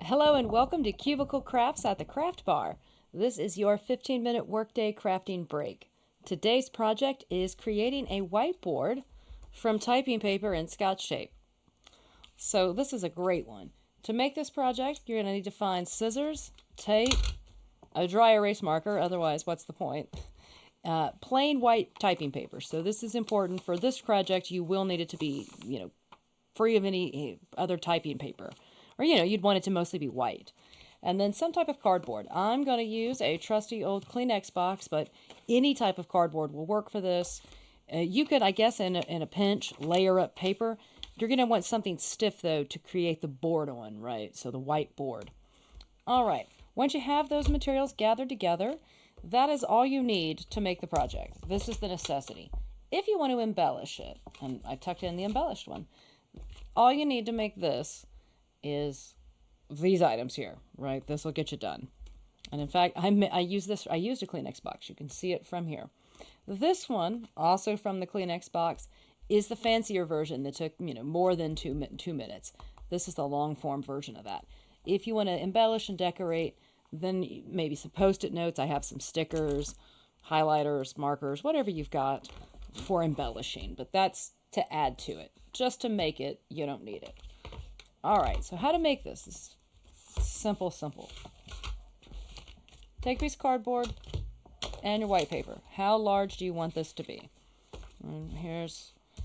Hello and welcome to Cubicle Crafts at the Craft Bar. This is your 15-minute workday crafting break. Today's project is creating a whiteboard from typing paper and Scotch tape. So this is a great one. To make this project, you're going to need to find scissors, tape, a dry erase marker, otherwise what's the point? Plain white typing paper. So this is important. For this project, you will need it to be, free of any other typing paper. Or, you'd want it to mostly be white. And then some type of cardboard. I'm going to use a trusty old Kleenex box, but any type of cardboard will work for this. You could, I guess, in a pinch, layer up paper. You're going to want something stiff, though, to create the board on, right? So the whiteboard. All right. Once you have those materials gathered together, that is all you need to make the project. This is the necessity. If you want to embellish it, and I tucked in the embellished one, all you need to make this is these items here, right? This will get you done. And in fact, I used a Kleenex box. You can see it from here. This one, also from the Kleenex box, is the fancier version that took, more than 2 minutes. This is the long form version of that. If you want to embellish and decorate, then maybe some post-it notes. I have some stickers, highlighters, markers, whatever you've got for embellishing, but that's to add to it. Just to make it, you don't need it. All right, so how to make this is simple. Take a piece of cardboard and your white paper. How large do you want this to be? And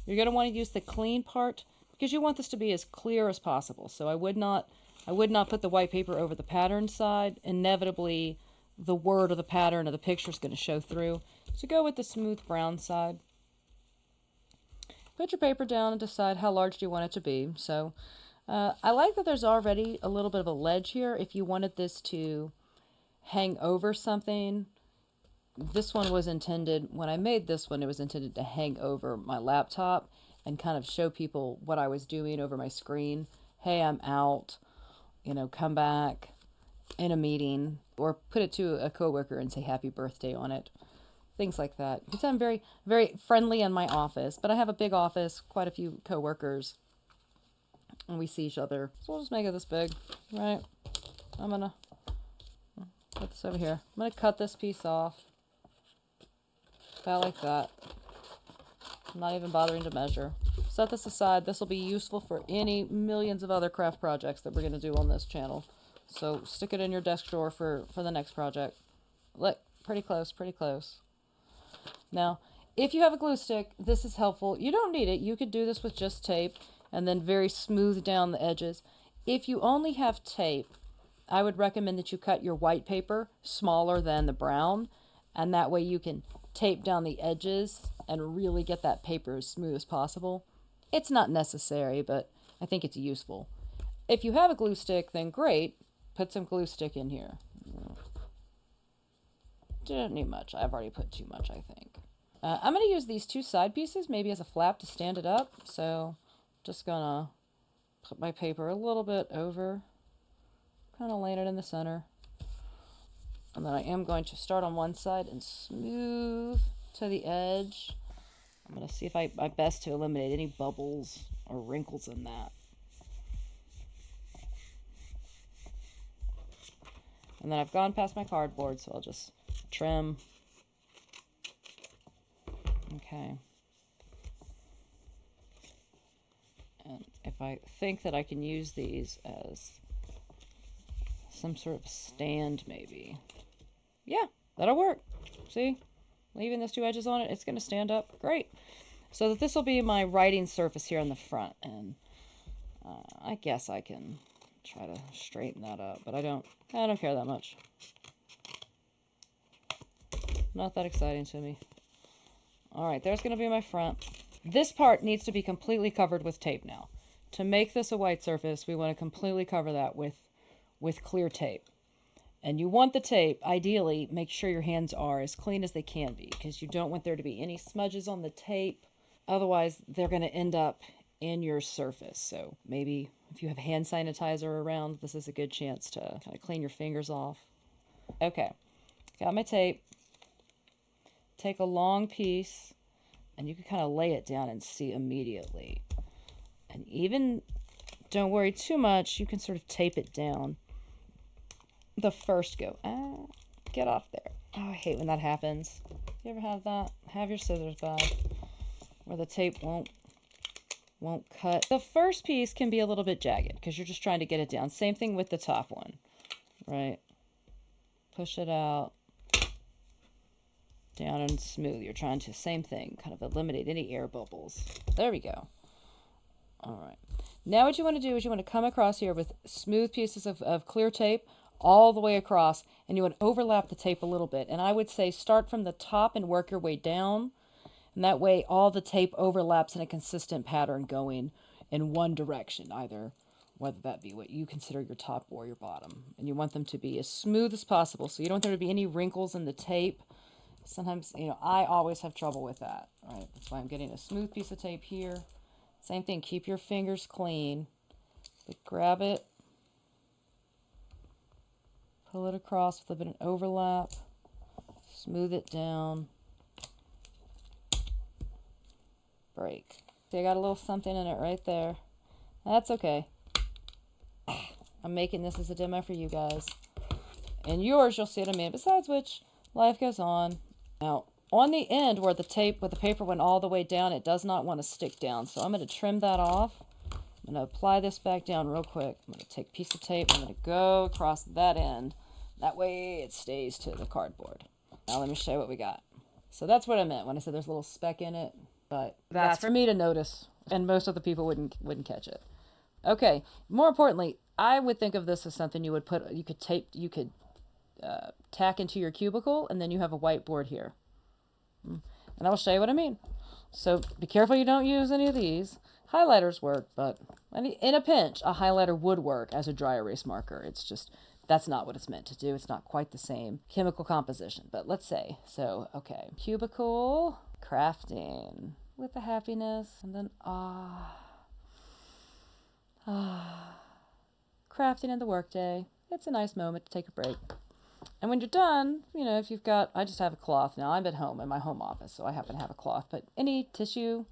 you're going to want to use the clean part because you want this to be as clear as possible. So I would not put the white paper over the pattern side. Inevitably, the word or the pattern or the picture is going to show through. So go with the smooth brown side. Put your paper down and decide how large do you want it to be. So I like that there's already a little bit of a ledge here. If you wanted this to hang over something, this one was intended, when I made this one, it was intended to hang over my laptop and kind of show people what I was doing over my screen. Hey, I'm out, come back in a meeting, or put it to a coworker and say happy birthday on it. Things like that. Because I'm very, very friendly in my office, but I have a big office, quite a few coworkers, and we see each other. So we'll just make it this big, right? I'm going to put this over here. I'm going to cut this piece off. About like that. I'm not even bothering to measure. Set this aside. This will be useful for any millions of other craft projects that we're going to do on this channel. So stick it in your desk drawer for the next project. Look, pretty close. Now, if you have a glue stick, this is helpful. You don't need it. You could do this with just tape and then very smooth down the edges. If you only have tape, I would recommend that you cut your white paper smaller than the brown, and that way you can tape down the edges and really get that paper as smooth as possible. It's not necessary, but I think it's useful. If you have a glue stick, then great. Put some glue stick in here. Didn't need much. I've already put too much, I think. I'm going to use these two side pieces maybe as a flap to stand it up. So just going to put my paper a little bit over, kind of laying it in the center. And then I am going to start on one side and smooth to the edge. I'm going to see if my best to eliminate any bubbles or wrinkles in that. And then I've gone past my cardboard, so I'll just trim. Okay. And if I think that I can use these as some sort of stand, maybe. Yeah, that'll work. See? Leaving those two edges on it, it's going to stand up. Great. So that this will be my writing surface here on the front. And I guess I can try to straighten that up, but I don't care that much. Not that exciting to me. All right, there's going to be my front. This part needs to be completely covered with tape now. To make this a white surface, we want to completely cover that with clear tape. And you want the tape, ideally, make sure your hands are as clean as they can be, because you don't want there to be any smudges on the tape. Otherwise, they're going to end up in your surface. So maybe if you have hand sanitizer around, this is a good chance to kind of clean your fingers off. Okay, got my tape. Take a long piece, and you can kind of lay it down and see immediately. And even don't worry too much, you can sort of tape it down. the first go. Get off there. Oh, I hate when that happens. You ever have that? Have your scissors by where the tape won't cut. The first piece can be a little bit jagged because you're just trying to get it down. Same thing with the top one, right? Push it out, down and smooth. You're trying to, same thing, kind of eliminate any air bubbles. There we go. All right. Now what you want to do is you want to come across here with smooth pieces of clear tape all the way across, and you want to overlap the tape a little bit. And I would say start from the top and work your way down. And that way all the tape overlaps in a consistent pattern going in one direction, either whether that be what you consider your top or your bottom. And you want them to be as smooth as possible, so you don't want there to be any wrinkles in the tape. Sometimes, you know, I always have trouble with that, right? That's why I'm getting a smooth piece of tape here. Same thing, keep your fingers clean, but grab it, pull it across with a bit of overlap, smooth it down, break. See, I got a little something in it right there. That's okay. I'm making this as a demo for you guys. And yours, you'll see it in a minute. Besides which, life goes on. Now, on the end where the tape with the paper went all the way down, it does not want to stick down. So I'm going to trim that off. I'm going to apply this back down real quick. I'm going to take a piece of tape. I'm going to go across that end. That way it stays to the cardboard. Now let me show you what we got. So that's what I meant when I said there's a little speck in it. But that's for me to notice. And most of the people wouldn't catch it. Okay. More importantly, I would think of this as something you could tack into your cubicle, and then you have a whiteboard here. And I will show you what I mean. So be careful you don't use any of these. Highlighters work, but in a pinch, a highlighter would work as a dry erase marker. It's just, that's not what it's meant to do. It's not quite the same chemical composition, but let's say. So, okay, cubicle crafting with the happiness, and then crafting in the workday. It's a nice moment to take a break. And when you're done, you know, if you've got, I just have a cloth now. I'm at home in my home office, so I happen to have a cloth, but any tissue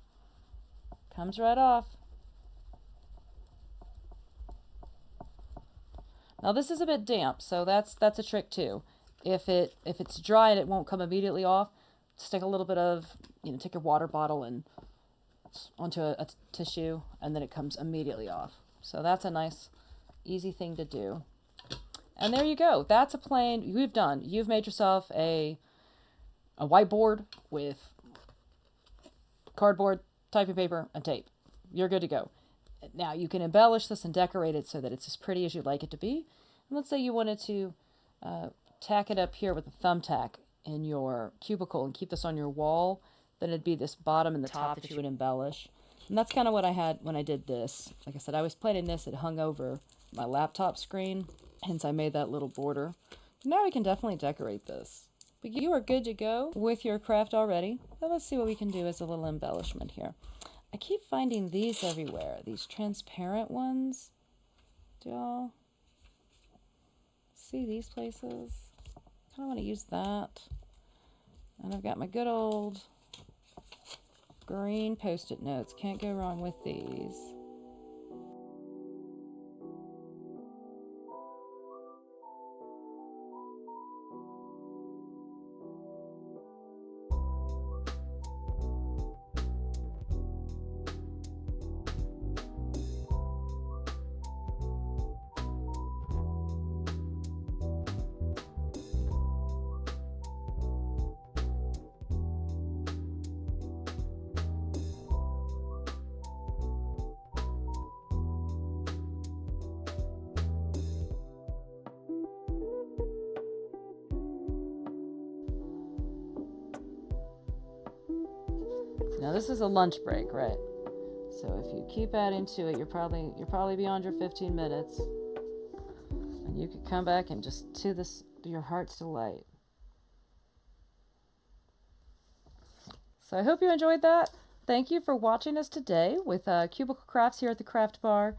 comes right off. Now this is a bit damp, so that's a trick too. If it's dry and it won't come immediately off, stick a little bit of, you know, take your water bottle and onto a tissue, and then it comes immediately off. So that's a nice, easy thing to do. And there you go. That's a plain, you've made yourself a whiteboard with cardboard, typing paper, and tape. You're good to go. Now you can embellish this and decorate it so that it's as pretty as you'd like it to be. And let's say you wanted to tack it up here with a thumbtack in your cubicle and keep this on your wall. Then it'd be this bottom and the top that you would embellish. And that's kind of what I had when I did this. Like I said, I was planning this. It hung over my laptop screen. Hence, I made that little border. Now we can definitely decorate this. But you are good to go with your craft already. Now let's see what we can do as a little embellishment here. I keep finding these everywhere. These transparent ones. Do y'all see these places? I kind of want to use that. And I've got my good old green Post-it notes. Can't go wrong with these. Now this is a lunch break, right? So if you keep adding to it, you're probably beyond your 15 minutes. And you could come back and just to your heart's delight. So I hope you enjoyed that. Thank you for watching us today with Cubicle Crafts here at the Craft Bar.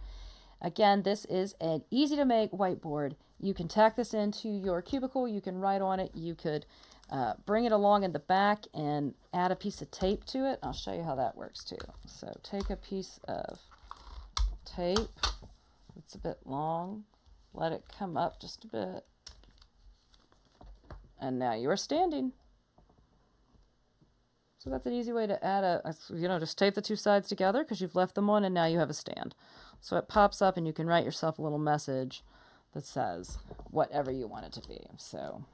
Again, this is an easy to make whiteboard. You can tack this into your cubicle, you can write on it, you could bring it along in the back and add a piece of tape to it. I'll show you how that works too. So take a piece of tape, it's a bit long, let it come up just a bit, And now you are standing. So that's an easy way to add just tape the two sides together because you've left them on and now you have a stand. So it pops up and you can write yourself a little message that says whatever you want it to be. So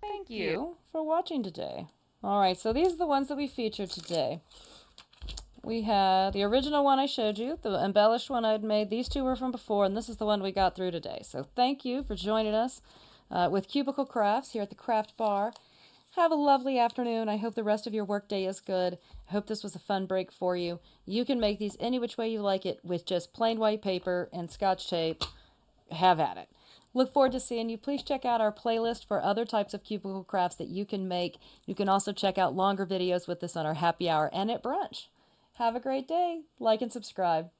thank you for watching today. All right, so these are the ones that we featured today. We had the original one I showed you, the embellished one I'd made. These two were from before, and this is the one we got through today. So thank you for joining us with Cubicle Crafts here at the Craft Bar. Have a lovely afternoon. I hope the rest of your workday is good. I hope this was a fun break for you. You can make these any which way you like it with just plain white paper and Scotch tape. Have at it. Look forward to seeing you. Please check out our playlist for other types of cubicle crafts that you can make. You can also check out longer videos with this on our happy hour and at brunch. Have a great day. Like and subscribe.